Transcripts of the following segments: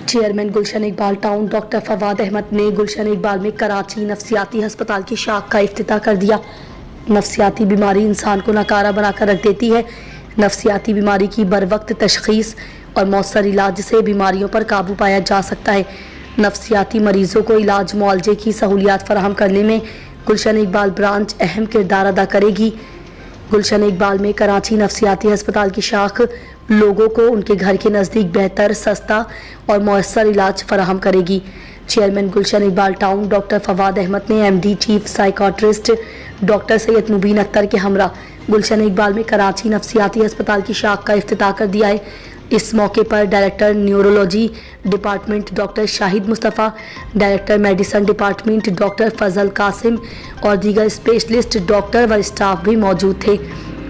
Chairman Gulshan Iqbal town doctor Fawad Ahmad نے گلشن اقبال میں کراچی نفسیاتی ہسپتال کی شاخ کا افتتاح کر دیا۔ نفسیاتی بیماری انسان کو ناکارہ بنا کر رکھ دیتی ہے۔ نفسیاتی بیماری کی بروقت تشخیص اور مؤثر علاج سے بیماریوں پر قابو پایا جا سکتا ہے۔ نفسیاتی مریضوں کو علاج معالجے کی سہولیات فراہم کرنے میں گلشن اقبال برانچ اہم کردار ادا کرے گی۔ گلشن اقبال میں کراچی نفسیاتی ہسپتال کی شاخ لوگوں کو ان کے گھر کے نزدیک بہتر، سستا اور مؤثر علاج فراہم کرے گی۔ Chairman Gulshan Iqbal town doctor Fawad Ahmad نے M D chief psychiatrist doctor سید مبین اختر کے ہمراہ گلشن اقبال میں کراچی نفسیاتی ہسپتال کی شاخ کا افتتاح کر دیا ہے۔ اس موقع پر ڈائریکٹر نیورولوجی ڈپارٹمنٹ ڈاکٹر شاہد مصطفیٰ، ڈائریکٹر میڈیسن ڈپارٹمنٹ ڈاکٹر فضل قاسم اور دیگر اسپیشلسٹ ڈاکٹر و اسٹاف بھی موجود تھے۔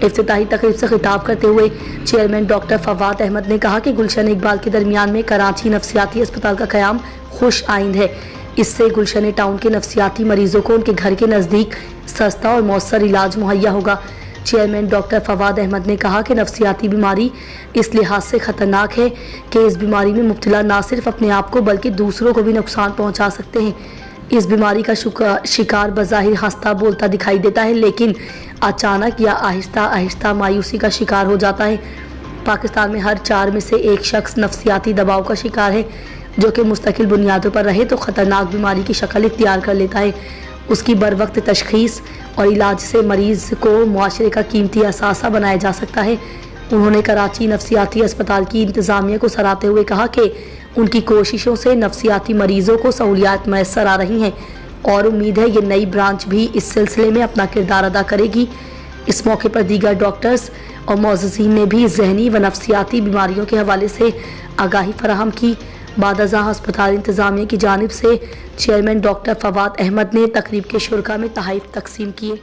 افتتاحی تقریب سے خطاب کرتے ہوئے چیئرمین ڈاکٹر فواد احمد نے کہا کہ گلشن اقبال کے درمیان میں کراچی نفسیاتی ہسپتال کا قیام خوش آئند ہے۔ اس سے گلشن ٹاؤن کے نفسیاتی مریضوں کو ان کے گھر کے نزدیک سستا اور مؤثر علاج مہیا ہوگا۔ چیئرمین ڈاکٹر فواد احمد نے کہا کہ نفسیاتی بیماری اس لحاظ سے خطرناک ہے کہ اس بیماری میں مبتلا نہ صرف اپنے آپ کو بلکہ دوسروں کو بھی نقصان پہنچا سکتے ہیں۔ اس بیماری کا شکار بظاہر ہنستا بولتا دکھائی دیتا ہے، لیکن اچانک یا آہستہ آہستہ مایوسی کا شکار ہو جاتا ہے۔ پاکستان میں ہر 4 میں سے 1 شخص نفسیاتی دباؤ کا شکار ہے، جو کہ مستقل بنیادوں پر رہے تو خطرناک بیماری کی شکل اختیار کر لیتا ہے۔ اس کی بروقت تشخیص اور علاج سے مریض کو معاشرے کا قیمتی اثاثہ بنایا جا سکتا ہے۔ انہوں نے کراچی نفسیاتی ہسپتال کی انتظامیہ کو سراہتے ہوئے کہا کہ ان کی کوششوں سے نفسیاتی مریضوں کو سہولیات میسر آ رہی ہیں اور امید ہے یہ نئی برانچ بھی اس سلسلے میں اپنا کردار ادا کرے گی۔ اس موقع پر دیگر ڈاکٹرز اور معززین نے بھی ذہنی و نفسیاتی بیماریوں کے حوالے سے آگاہی فراہم کی۔ بعد ازاں ہسپتال انتظامیہ کی جانب سے چیئرمین ڈاکٹر فواد احمد نے تقریب کے شرکاء میں تحائف تقسیم کیے۔